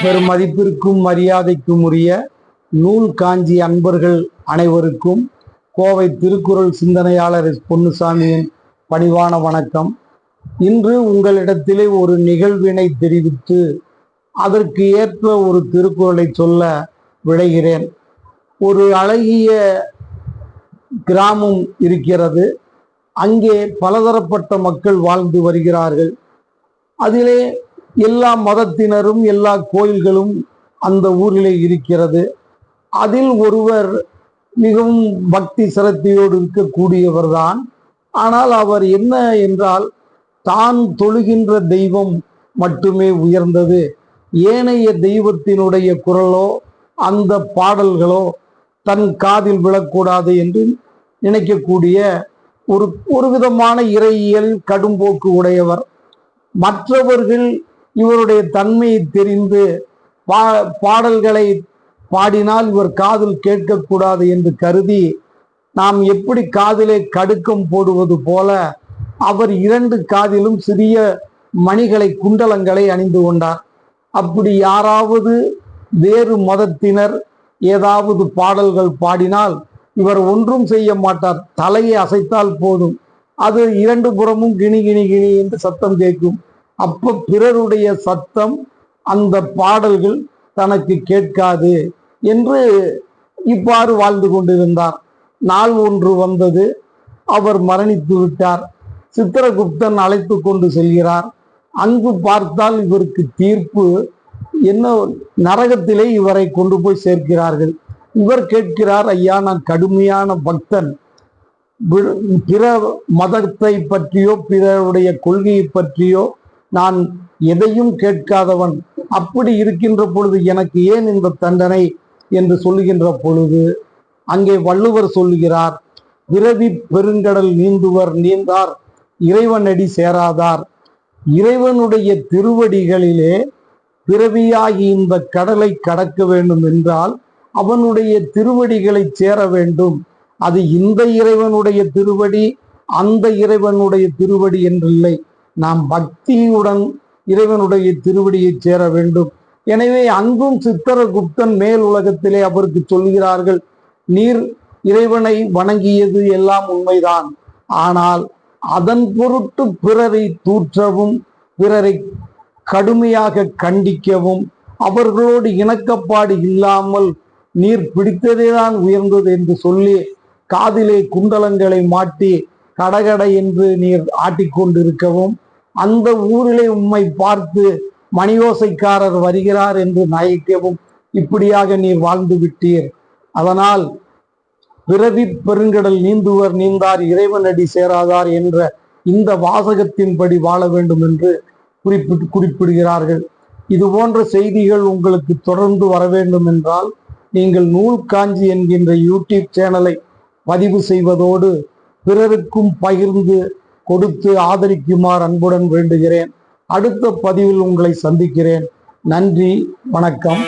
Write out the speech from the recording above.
பெரும் மதிப்பிற்கும் மரியாதைக்கும் உரிய நூல் காஞ்சி அன்பர்கள் அனைவருக்கும் கோவை திருக்குறள் சிந்தனையாளர் பொன்னுசாமியின் பணிவான வணக்கம். இன்று உங்களிடத்திலே ஒரு நிகழ்வினை தெரிவித்து அதற்கு ஏற்ப ஒரு திருக்குறளை சொல்ல விழைகிறேன். ஒரு அழகிய கிராமம் இருக்கிறது. அங்கே பலதரப்பட்ட மக்கள் வாழ்ந்து வருகிறார்கள். அதிலே எல்லா மதத்தினரும் எல்லா கோயில்களும் அந்த ஊரிலே இருக்கிறது. அதில் ஒருவர் மிகவும் பக்தி சிரத்தையோடு இருக்கக்கூடியவர் தான். ஆனால் அவர் என்ன என்றால், தான் தொழுகின்ற தெய்வம் மட்டுமே உயர்ந்தது, ஏனைய தெய்வத்தினுடைய குரலோ அந்த பாடல்களோ தன் காதில் விழக்கூடாது என்று நினைக்கக்கூடிய ஒரு விதமான இறையியல் கடும்போக்கு உடையவர். மற்றவர்கள் இவருடைய தன்மையை தெரிந்து பாடல்களை பாடினால் இவர் காதில் கேட்கக்கூடாது என்று கருதி, நாம் எப்படி காதிலே கடுக்கம் போடுவது போல அவர் 2 காதிலும் சிறிய மணிகளை குண்டலங்களை அணிந்து கொண்டார். அப்படி யாராவது வேறு மதத்தினர் ஏதாவது பாடல்கள் பாடினால் இவர் ஒன்றும் செய்ய மாட்டார். தலையை அசைத்தால் போதும், அது 2 புறமும் கிணி கிணி கிணி என்று சத்தம் கேட்கும். அப்ப பிறருடைய சத்தம் அந்த பாடல்கள் தனக்கு கேட்காது என்று இவ்வாறு வாழ்ந்து கொண்டிருந்தார். நாள் ஒன்று வந்தது, அவர் மரணித்து விட்டார். சித்திரகுப்தன் அழைத்து கொண்டு செல்கிறார். அங்கு பார்த்தால் இவருக்கு தீர்ப்பு என்ன, நரகத்திலே இவரை கொண்டு போய் சேர்க்கிறார்கள். இவர் கேட்கிறார், ஐயா, நான் கடுமையான பக்தன், பிற மதத்தை பற்றியோ பிறருடைய கொள்கையை பற்றியோ நான் எதையும் கேட்காதவன். அப்படி இருக்கின்ற பொழுது எனக்கு ஏன் இந்த தண்டனை என்று சொல்லுகின்ற பொழுது அங்கே வள்ளுவர் சொல்லுகிறார், பிறவி பெருங்கடல் நீந்துவர் நீந்தார் இறைவனடி சேராதார். இறைவனுடைய திருவடிகளிலே பிறவியாகி இந்த கடலை கடக்க வேண்டும் என்றால் அவனுடைய திருவடிகளை சேர வேண்டும். அது இந்த இறைவனுடைய திருவடி அந்த இறைவனுடைய திருவடி என்றில்லை, நாம் பக்தியுடன் இறைவனுடைய திருவடியை சேர வேண்டும். எனவே அங்கும் சித்திரகுப்தன் மேல் உலகத்திலே அவருக்கு சொல்கிறார்கள், நீர் இறைவனை வணங்கியது எல்லாம் உண்மைதான், ஆனால் அதன் பொருட்டு பிறரை தூற்றவும் பிறரை கடுமையாக கண்டிக்கவும் அவர்களோடு இணக்கப்பாடு இல்லாமல் நீர் பிடித்ததேதான் உயர்ந்தது என்று சொல்லி காதிலே குண்டலங்களை மாட்டி கடகட என்று நீர் ஆட்டிக்கொண்டிருக்கவும், அந்த ஊரிலே உம்மை பார்த்து மணியோசைக்காரர் வருகிறார் என்று நகைக்கவும் இப்படியாக நீர் வாழ்ந்து விட்டீர். அதனால் பிறவி பெருங்கடல் நீந்துவர் நீந்தார் இறைவனடி சேராதார் என்ற இந்த வாசகத்தின்படி வாழ வேண்டும் என்று குறிப்பிடுகிறார்கள். இது போன்ற செய்திகள் உங்களுக்கு தொடர்ந்து வர வேண்டும் என்றால் நீங்கள் நூல் காஞ்சி என்கின்ற யூடியூப் சேனலை பதிவு செய்வதோடு பிறருக்கும் பகிர்ந்து கொடுத்து ஆதரிக்குமாறு அன்புடன் வேண்டுகிறேன். அடுத்த பதிவில் உங்களை சந்திக்கிறேன். நன்றி, வணக்கம்.